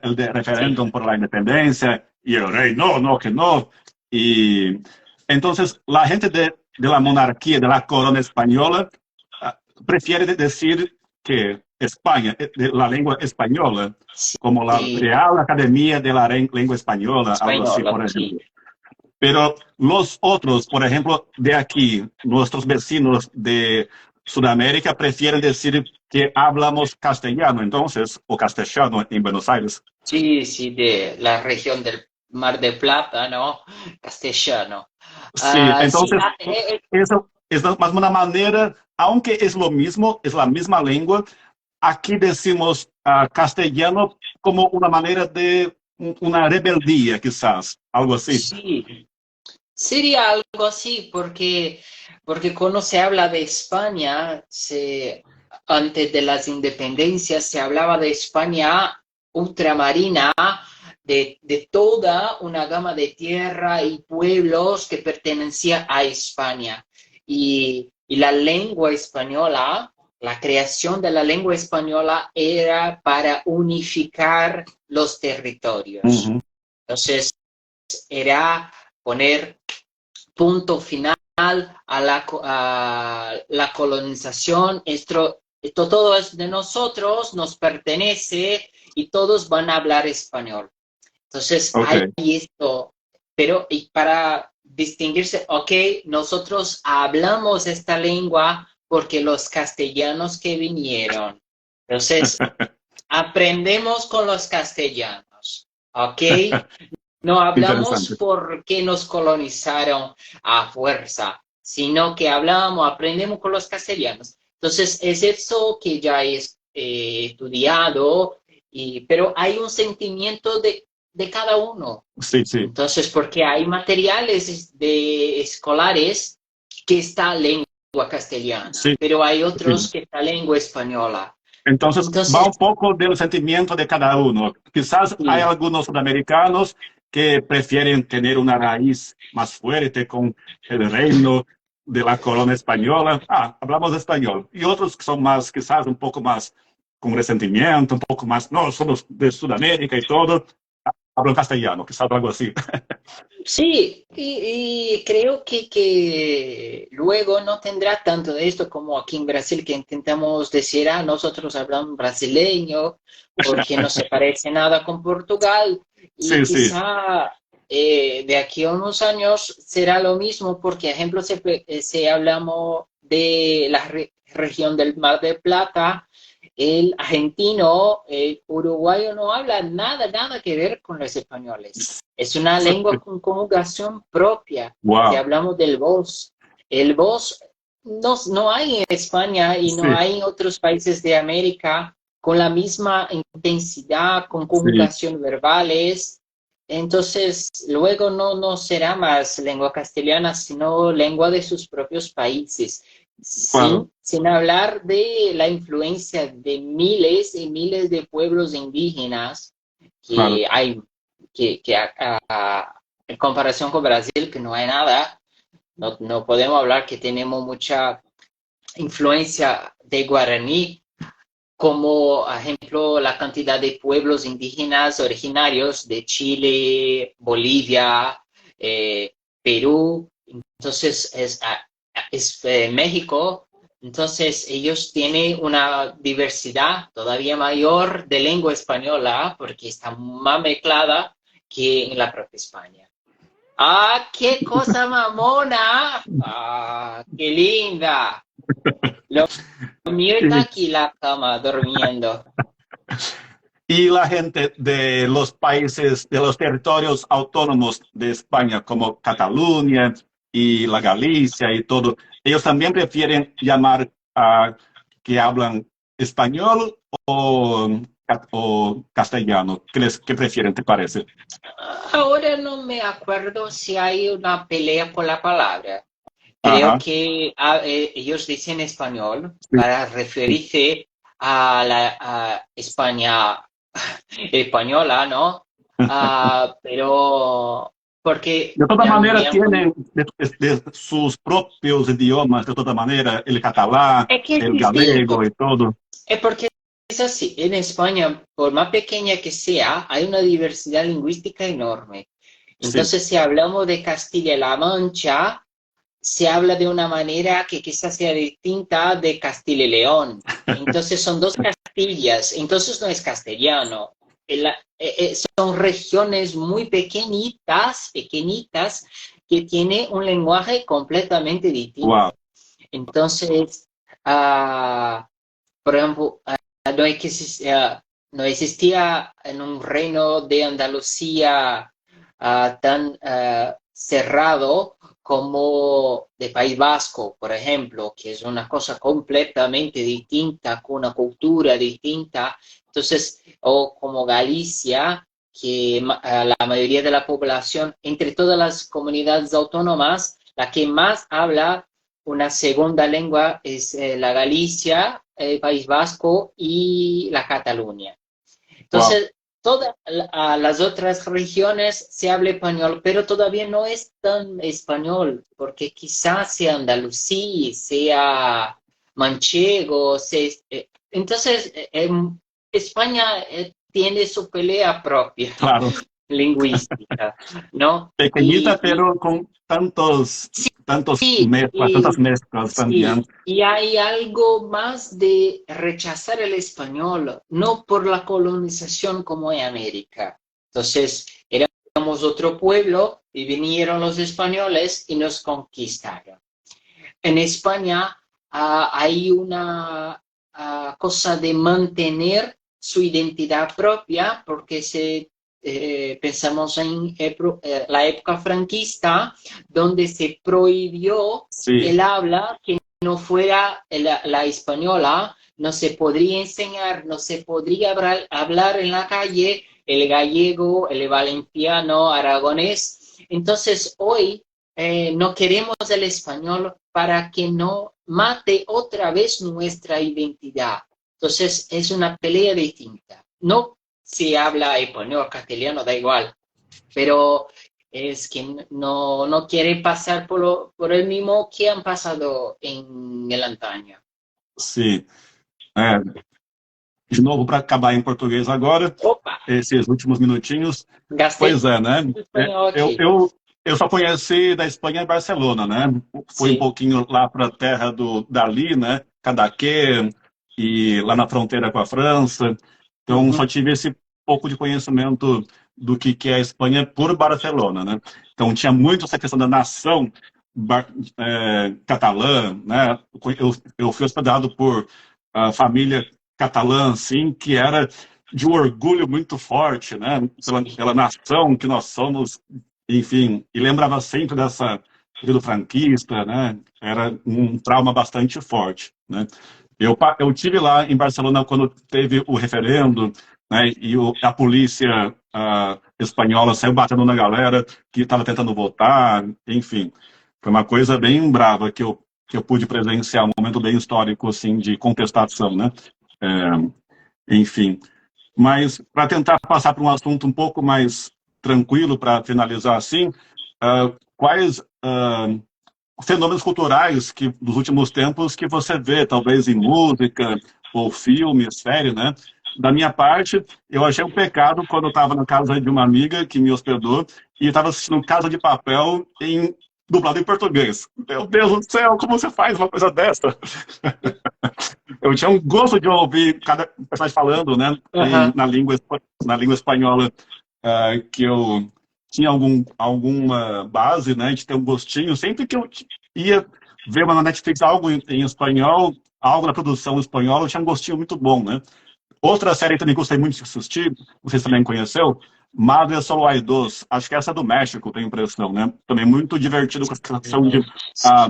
el de Sí. referéndum por la independencia y el rey, no, no, que no. Y entonces la gente de la monarquía, de la corona española, prefiere decir que España, de la lengua española, como la Sí, Real Academia de la Lengua Española, algo así, española, por sí. ejemplo. Pero los otros, por ejemplo, de aquí, nuestros vecinos de Sudamérica prefieren decir que hablamos castellano, entonces, o castellano en Buenos Aires. Sí, sí, de la región del Mar de Plata, ¿no? Castellano. Sí, Sí, entonces, eso es más una manera, aunque es lo mismo, es la misma lengua, aquí decimos castellano como una manera de una rebeldía, quizás, algo así. sí, sería algo así, porque cuando se habla de España, antes de las independencias se hablaba de España ultramarina, de toda una gama de tierra y pueblos que pertenecía a España. Y la lengua española, la creación de la lengua española era para unificar los territorios. Uhum. Entonces, era poner punto final a la colonización. Esto todo es de nosotros, nos pertenece y todos van a hablar español. Entonces, hay Ok. esto, pero y para distinguirse, ok, nosotros hablamos esta lengua porque los castellanos que vinieron. Entonces, aprendemos con los castellanos, ok. No hablamos Interessante. porque nos colonizaron a fuerza, sino que hablamos, aprendemos con los castellanos. Entonces, es eso que ya he estudiado, pero hay un sentimiento de cada uno. Sí, sí, Entonces, porque hay materiales escolares que está lengua castellana, sí, pero hay sí. otros que está lengua española. Entonces, va Entonces, un poco del sentimiento de cada uno. Quizás hay sí, algunos sudamericanos que prefieren tener una raíz más fuerte con el reino de la corona española. Ah, hablamos español. Y otros que son más, quizás un poco más con resentimiento, un poco más, no, somos de Sudamérica y todo. Hablo castellano, quizás algo así. sí, y creo que luego no tendrá tanto de esto como aquí en Brasil, que intentamos decir, ah, nosotros hablamos brasileño, porque no se parece nada con Portugal, y Sí, sí, quizá de aquí a unos años será lo mismo, porque, ejemplo, se hablamos de la región del Mar del Plata. El argentino, el uruguayo no habla nada que ver con los españoles. Es una lengua con conjugación propia. Si wow, hablamos del vos, el vos no hay en España y no sí, hay en otros países de América con la misma intensidad, con sí, conjugación verbales. Entonces, luego no será más lengua castellana, sino lengua de sus propios países, claro, sin hablar de la influencia de miles y miles de pueblos indígenas claro. que hay, en comparación con Brasil, que no hay nada. No podemos hablar que tenemos mucha influencia de guaraní, como ejemplo la cantidad de pueblos indígenas originarios de Chile, Bolivia, Perú. Entonces es México. Entonces ellos tienen una diversidad todavía mayor de lengua española porque está más mezclada que en la propia España. ¡Ah, qué cosa mamona! ¡Ah, qué linda! Lo mío está Y, aquí en la cama durmiendo. y la gente de los países, de los territorios autónomos de España, como Cataluña y la Galicia y todo, ellos también prefieren llamar a que hablan español o castellano. ¿Qué prefieren, te parece? Ahora no me acuerdo si hay una pelea por la palabra. Creo Ajá, que ellos dicen español sí. para referirse a la a España española, ¿no? Pero porque De todas mi maneras, abuelo, tienen de sus propios idiomas, de todas maneras, el catalán, es que es el galego distinto. y todo. Es porque es así. En España, por más pequeña que sea, hay una diversidad lingüística enorme. Sí, Entonces, si hablamos de Castilla-La Mancha, se habla de una manera que quizás sea distinta de Castilla y León. Entonces son dos Castillas, entonces no es castellano. Son regiones muy pequeñitas, que tienen un lenguaje completamente wow, distinto. Entonces, uh, por ejemplo, no existía en un reino de Andalucía tan cerrado como de País Vasco, por ejemplo, que es una cosa completamente distinta, con una cultura distinta. Entonces, o como Galicia, que la mayoría de la población, entre todas las comunidades autónomas, la que más habla una segunda lengua es la Galicia, el País Vasco y la Cataluña. wow. Entonces, todas las otras regiones se habla español, pero todavía no es tan español, porque quizás sea andalusí, sea manchego, entonces España tiene su pelea propia Claro, lingüística, ¿no? pequeñita, pero con tantos Sí, mezclas, tantas mezclas también. sí, y hay algo más de rechazar el español, no por la colonización como en América. Entonces, éramos otro pueblo y vinieron los españoles y nos conquistaron. En España hay una cosa de mantener su identidad propia porque pensamos en la época franquista donde se prohibió Sí, el habla que no fuera la española, no se podría enseñar, no se podría hablar en la calle el gallego, el valenciano, aragonés. Entonces hoy no queremos el español para que no mate otra vez nuestra identidad. Entonces es una pelea distinta. No se habla español, castellano, da igual, pero es que no quiere pasar por el mismo que han pasado en el antaño. Sim. É, de novo, para acabar em português agora, Opa, esses últimos minutinhos. gastei Pois é, né? espanhol Eu, aqui. eu, eu só conheci da Espanha Barcelona, né? Fui um Sim. pouquinho lá para a terra do Dalí, né? Cadaqués, e lá na fronteira com a França. Então, só Uhum. tive esse pouco de conhecimento do que é a Espanha por Barcelona, né? Então, tinha muito essa questão da nação catalã, né? Eu fui hospedado por família catalã, assim, que era de um orgulho muito forte, né? Pela nação que nós somos, enfim, e lembrava sempre dessa período franquista, né? Era um trauma bastante forte, né? Eu tive lá em Barcelona quando teve o referendo, né? E a polícia espanhola saiu batendo na galera que estava tentando votar, enfim, foi uma coisa bem brava que eu pude presenciar, um momento bem histórico assim de contestação, né? Enfim, mas para tentar passar para um assunto um pouco mais tranquilo, para finalizar assim, quais fenômenos culturais que dos últimos tempos que você vê, talvez em música ou filme, série, né? Da minha parte, eu achei um pecado quando eu estava na casa de uma amiga que me hospedou e estava assistindo Casa de Papel dublado em português. Meu Deus do céu, como você faz uma coisa dessa? Eu tinha um gosto de ouvir cada personagem falando, né, Uhum. na língua espanhola, que eu tinha alguma base, né, de ter um gostinho. Sempre que eu ia ver na Netflix algo em espanhol, algo na produção espanhola, eu tinha um gostinho muito bom, né. Outra série que também gostei muito de assistir, vocês também conheceu, Madre Solo Hay Dos. Acho que essa é do México, tenho a impressão, né? Também muito divertido com a questão de ah,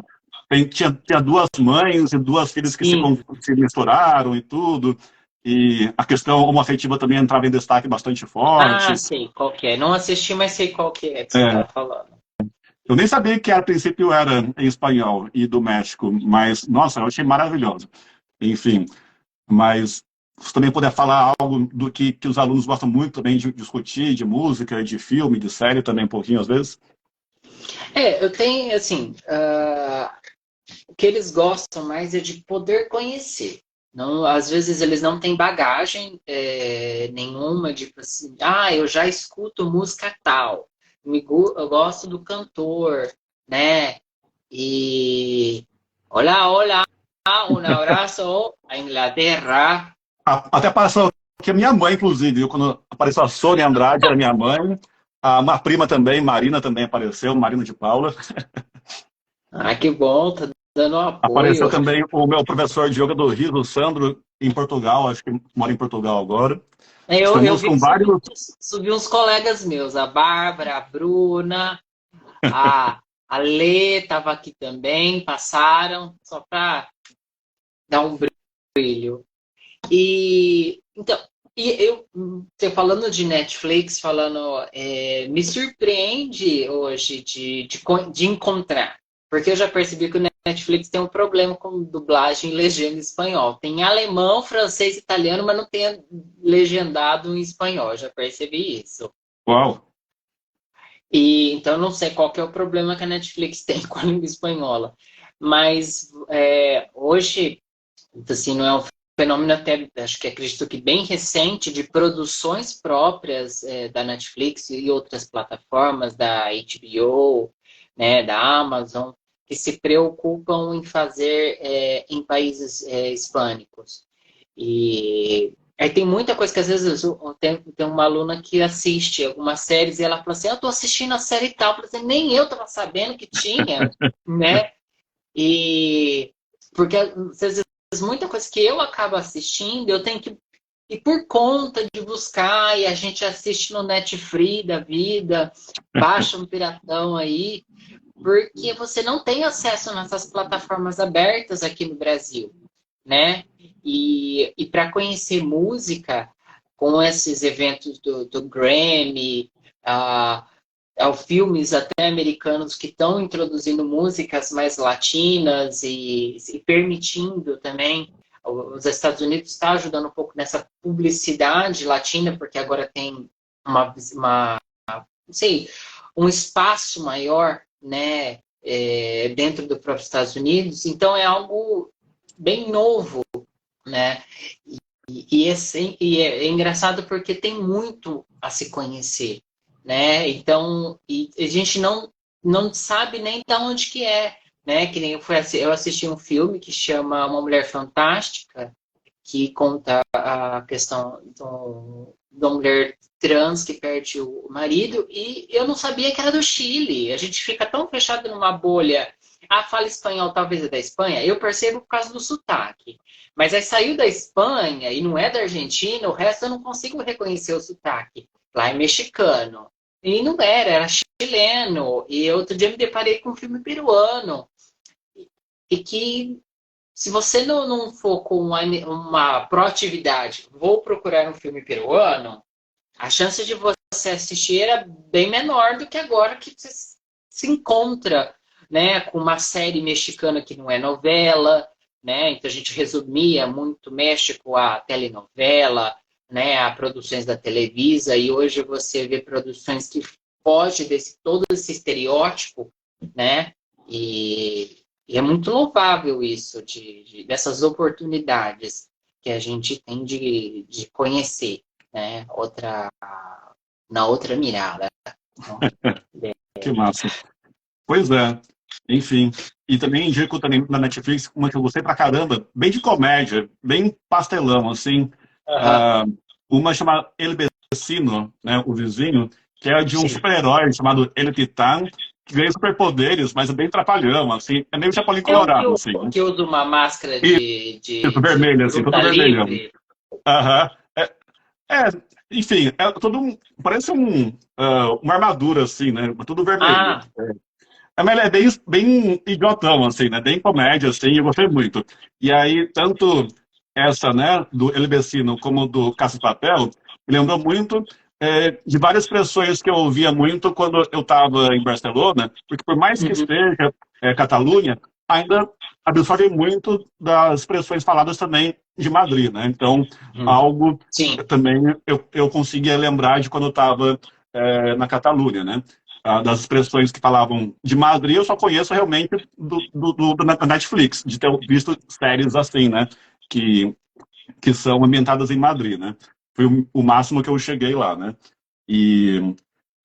tinha duas mães e duas filhas que Sim. se misturaram e tudo. E a questão homoafetiva também entrava em destaque bastante Ah, forte. sei qual que é. Não assisti, mas sei qual que é que você É, tá falando. eu nem sabia que a princípio era em espanhol e do México, mas, nossa, eu achei maravilhoso. Enfim, mas você também puder falar algo do que os alunos gostam muito também de discutir, de música, de filme, de série também um pouquinho às vezes. Eu tenho, assim, o que eles gostam mais é de poder conhecer. Não, às vezes eles não têm bagagem nenhuma, tipo assim, eu já escuto música tal, eu gosto do cantor, né? E olá, olá, um abraço à Inglaterra. Até passou que a minha mãe, inclusive, quando apareceu a Sônia Andrade, era minha mãe, uma prima também, Marina também apareceu, Marina de Paula. Ah, que bom, tá dando Apareceu apoio. também o meu professor de yoga do Rio, o Sandro, em Portugal, acho que mora em Portugal agora. Eu Estamos vi com que vários. subiu uns colegas meus, a Bárbara, a Bruna, a Lê estava aqui também, passaram, só para dar um brilho. E então, você falando de Netflix, me surpreende hoje de encontrar, porque eu já percebi que o Netflix tem um problema com dublagem e legenda em espanhol. Tem alemão, francês, italiano, mas não tem legendado em espanhol, já percebi isso. Uau! E então não sei qual que é o problema que a Netflix tem com a língua espanhola. Mas hoje, assim, não é um fenômeno até, acho que acredito que bem recente, de produções próprias da Netflix e outras plataformas, da HBO, né, da Amazon, que se preocupam em fazer em países hispânicos. E aí tem muita coisa que às vezes tem uma aluna que assiste algumas séries e ela fala assim, eu tô assistindo a série tal, eu assim, nem eu tava sabendo que tinha, né? E porque às vezes muita coisa que eu acabo assistindo, eu tenho que ir por conta de buscar, e a gente assiste no Netflix da vida, baixa um piratão aí, porque você não tem acesso nessas plataformas abertas aqui no Brasil, né? E para conhecer música, com esses eventos do Grammy, ao filmes até americanos que estão introduzindo músicas mais latinas e permitindo também, os Estados Unidos está ajudando um pouco nessa publicidade latina, porque agora tem não sei, um espaço maior, né, dentro do próprio Estados Unidos. Então é algo bem novo, né? E é engraçado porque tem muito a se conhecer, né? Então, a gente não sabe nem de onde que é, né? Que nem eu assisti um filme que chama Uma Mulher Fantástica, que conta a questão de uma mulher trans que perde o marido, e eu não sabia que era do Chile. A gente fica tão fechado numa bolha. Ah, fala espanhol, talvez é da Espanha. Eu percebo por causa do sotaque. Mas aí saiu da Espanha e não é da Argentina, o resto eu não consigo reconhecer o sotaque. Lá é mexicano. E não era chileno. E outro dia me deparei com um filme peruano. E que, se você não for com uma proatividade, vou procurar um filme peruano, a chance de você assistir era bem menor do que agora que você se encontra, né, com uma série mexicana que não é novela, né? Então a gente resumia muito México a telenovela, né, a produções da Televisa, e hoje você vê produções que fogem todo esse estereótipo, né? E é muito louvável isso, dessas oportunidades que a gente tem de conhecer, né? Na outra mirada. Que massa. Pois é. Enfim. E também indico também na Netflix uma que eu gostei pra caramba, bem de comédia, bem pastelão, assim. Aham. Ah, uma chamada El Vecino, né, o vizinho, que é de um Sim. super-herói chamado El Titã, que ganha superpoderes, mas é bem trapalhão, assim. É meio Chapolin É o Colorado, assim, né? que usa uma máscara E isso, de vermelho, assim, todo luta vermelhão. livre. Aham. É, enfim, parece uma armadura, assim, né? Tudo vermelho. Ah, Mas ele é bem idiotão, assim, né? Bem comédia, assim, eu gostei muito. E aí, tanto essa, né, do El Vecino como do Caça de Papel, me lembrou muito de várias expressões que eu ouvia muito quando eu estava em Barcelona, porque por mais que uhum, esteja Catalunha, ainda absorve muito das expressões faladas também de Madrid, né? Então, uhum. algo Sim. também eu conseguia lembrar de quando eu estava na Catalunha, né? Das expressões que falavam de Madrid, eu só conheço realmente da Netflix, de ter visto séries assim, né? Que, que são ambientadas em Madrid, né? Foi o máximo que eu cheguei lá, né? E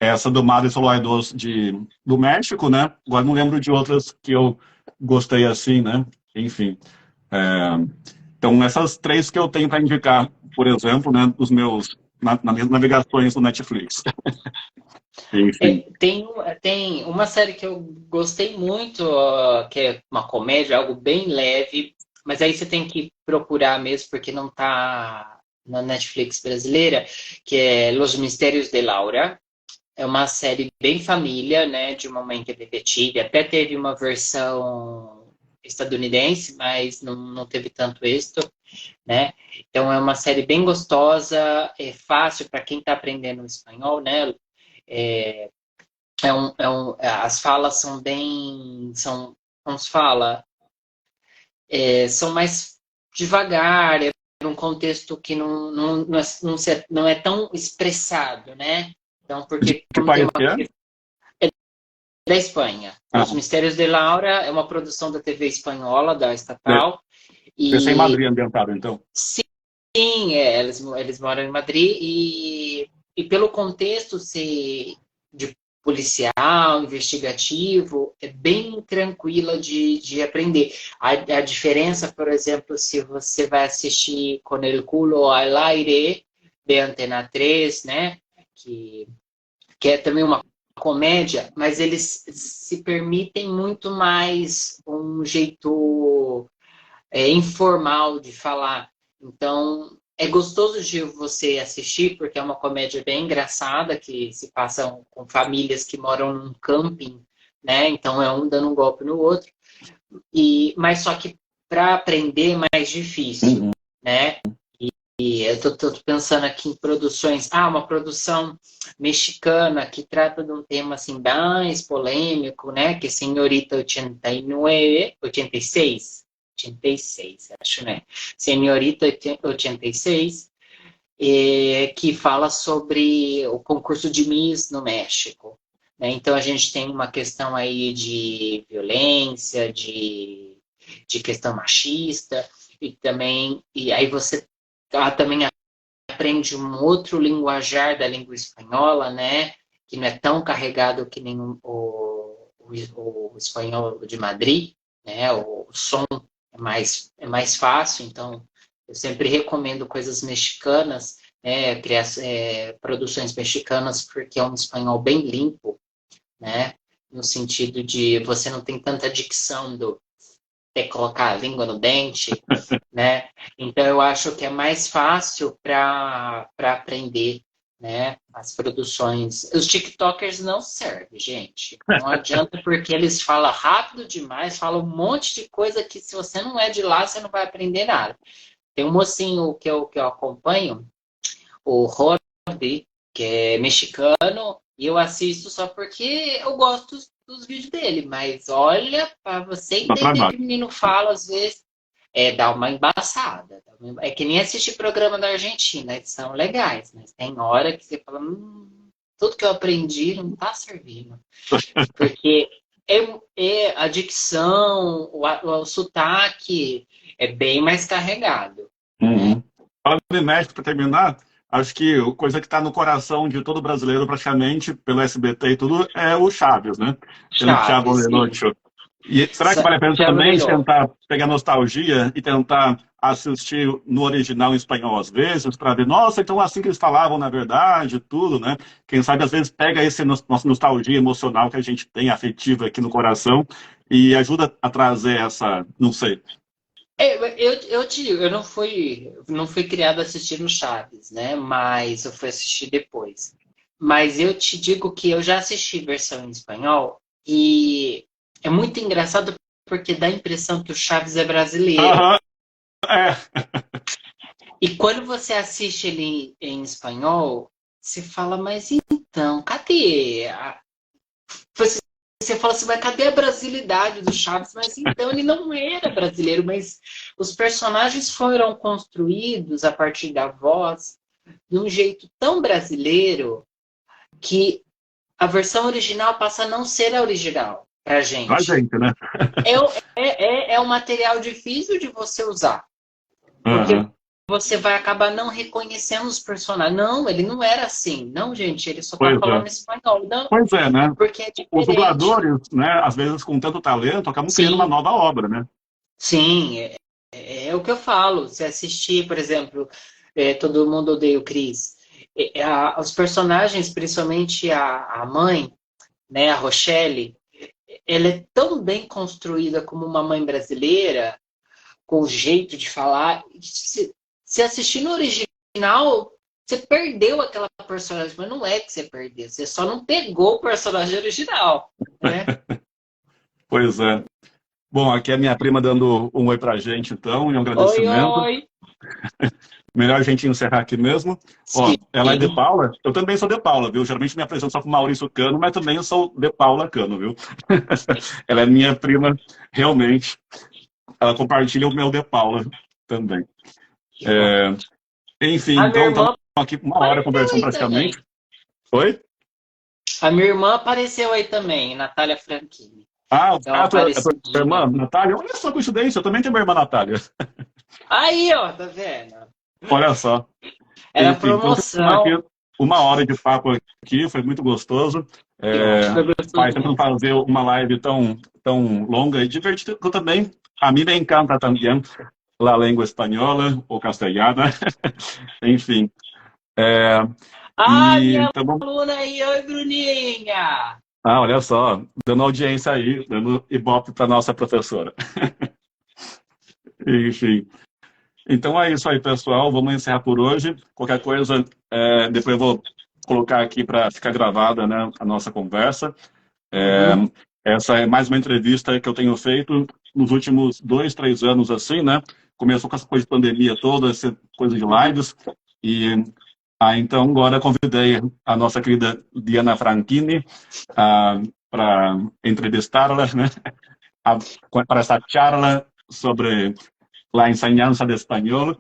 essa do Madre Solaidos do México, né? Agora não lembro de outras que eu gostei assim, né? Enfim. É, então, essas três que eu tenho para indicar, por exemplo, né? Dos meus nas minhas navegações no Netflix. Enfim. Tem uma série que eu gostei muito, que é uma comédia, algo bem leve, mas aí você tem que procurar mesmo, porque não tá na Netflix brasileira, que é Los Mistérios de Laura. É uma série bem família, né, de uma mãe que é detetive. Até teve uma versão estadunidense, mas não teve tanto êxito, né? Então é uma série bem gostosa, é fácil para quem está aprendendo espanhol, né? É, as falas são como se fala, são mais devagar, é um contexto que não é tão expressado, né? Então, De porque que como tem país uma que é? da Espanha. Ah, Os Mistérios de Laura é uma produção da TV espanhola, da deve estatal, ser em e Madrid ambientado, então. sim, eles moram em Madrid, e pelo contexto ser de policial, investigativo, é bem tranquila de aprender. A diferença, por exemplo, se você vai assistir Com el culo al aire, de Antena 3, né? Que é também uma comédia, mas eles se permitem muito mais um jeito informal de falar. Então, é gostoso de você assistir, porque é uma comédia bem engraçada, que se passa com famílias que moram num camping né? Então é um dando um golpe no outro. Mas só que para aprender é mais difícil, né? E eu tô pensando aqui em produções. Uma produção mexicana que trata de um tema assim mais polêmico, né? Que é Senhorita 89, 86, acho, né? Senhorita 86, que fala sobre o concurso de Miss no México, né? Então a gente tem uma questão aí de violência, de questão machista, e aí você também aprende um outro linguajar da língua espanhola, né? Que não é tão carregado que nem o espanhol de Madrid, né? O som é mais fácil, então eu sempre recomendo coisas mexicanas, né? Produções mexicanas, porque é um espanhol bem limpo, né? No sentido de você não tem tanta dicção do ter que colocar a língua no dente, né? Então eu acho que é mais fácil para aprender, né? As produções. Os TikTokers não servem, gente. Não adianta porque eles falam rápido demais, falam um monte de coisa que se você não é de lá, você não vai aprender nada. Tem um mocinho que eu acompanho, o Jordi, que é mexicano, e eu assisto só porque eu gosto dos vídeos dele. Mas olha, para você entender o que o menino fala, às vezes, dá uma embaçada. É que nem assistir programa da Argentina, eles são legais, mas tem hora que você fala, tudo que eu aprendi não está servindo. Porque a dicção, o sotaque é bem mais carregado. Uhum. Falando de México, para terminar, acho que a coisa que está no coração de todo brasileiro, praticamente, pelo SBT e tudo, é o Chaves, né? Aquele Chavo Chaves, sim. Lelouch. E será que vale a pena Chavo também Lelouch. tentar pegar nostalgia e tentar assistir no original em espanhol às vezes, para ver, nossa, então assim que eles falavam na verdade, tudo, né? Quem sabe às vezes pega esse nossa nostalgia emocional que a gente tem, afetiva aqui no coração, e ajuda a trazer essa, não sei. Eu te digo, eu não fui criado assistindo Chaves, né? Mas eu fui assistir depois. Mas eu te digo que eu já assisti versão em espanhol e é muito engraçado porque dá a impressão que o Chaves é brasileiro. Aham, é. E quando você assiste ele em espanhol, você fala, mas então, cadê? Você fala assim, mas cadê a brasilidade do Chaves? Mas então ele não era brasileiro, mas os personagens foram construídos a partir da voz de um jeito tão brasileiro que a versão original passa a não ser a original pra Pra gente. gente, né? É um material difícil de você usar, porque Uhum. você vai acabar não reconhecendo os personagens. Não, ele não era assim. Não, gente, ele só tá Pois é. falando espanhol. Não, Pois é, né? porque é Os diferente. dubladores, né, às vezes com tanto talento, acabam criando uma Sim, nova obra, né? sim, é o que eu falo. Se assistir, por exemplo, Todo Mundo Odeia o Chris, os personagens, principalmente a mãe, né, a Rochelle, ela é tão bem construída como uma mãe brasileira, com o jeito de falar. Se assistir no original, você perdeu aquela personagem, mas não é que você perdeu, você só não pegou o personagem original, né? Pois é. Bom, aqui é a minha prima dando um oi pra gente, então, e um Oi, agradecimento. oi. Melhor a gente encerrar aqui mesmo. Ó, Sim. ela é de Paula, eu também sou de Paula, viu? Geralmente me apresento só com Maurício Cano, mas também eu sou de Paula Cano, viu? Ela é minha prima, realmente. Ela compartilha o meu de Paula também. Que bom. Enfim, A minha então, estamos irmã aqui uma hora apareceu conversando aí também. praticamente. Oi? A minha irmã apareceu aí também, Natália Franchini. Ah, Deu uma a tua irmã, parecidinha. Natália? Olha só a coincidência, eu também tenho uma irmã Natália. Aí, ó, tá vendo? Olha só. Era Enfim, então temos aqui promoção. uma hora de papo aqui, foi muito gostoso. Que bom, foi Faz gostoso tempo não mesmo. fazer uma live tão longa e divertida também. A mim me encanta também a língua espanhola ou castelhana, enfim. É, Ah, e minha tá bom. aluna aí, oi, Bruninha. Ah, olha só, dando audiência aí, dando ibope para nossa professora. Enfim. Então é isso aí, pessoal. Vamos encerrar por hoje. Qualquer coisa, depois eu vou colocar aqui para ficar gravada, né, a nossa conversa. Uhum. Essa é mais uma entrevista que eu tenho feito nos últimos 2, 3 anos, assim, né? Começou com essa coisa de pandemia toda, essa coisa de lives, e então agora convidei a nossa querida Diana Franchini para entrevistá-la, né? Para essa charla sobre a enseñanza de espanhol.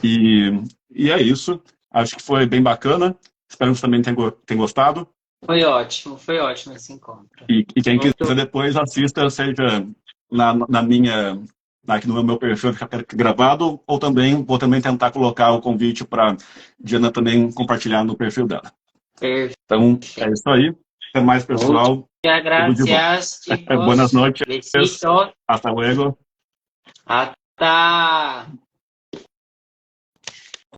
E, e é isso. Acho que foi bem bacana. Espero que você também tenha gostado. Foi ótimo esse encontro. E quem Muito... quiser depois assista, seja aqui no meu perfil gravado, ou também vou também tentar colocar o convite para Diana também compartilhar no perfil dela. Perfeito. Então, é isso aí. Até mais, pessoal. Muchas gracias, chicos. Buenas noches. Besitos. Hasta luego. Hasta.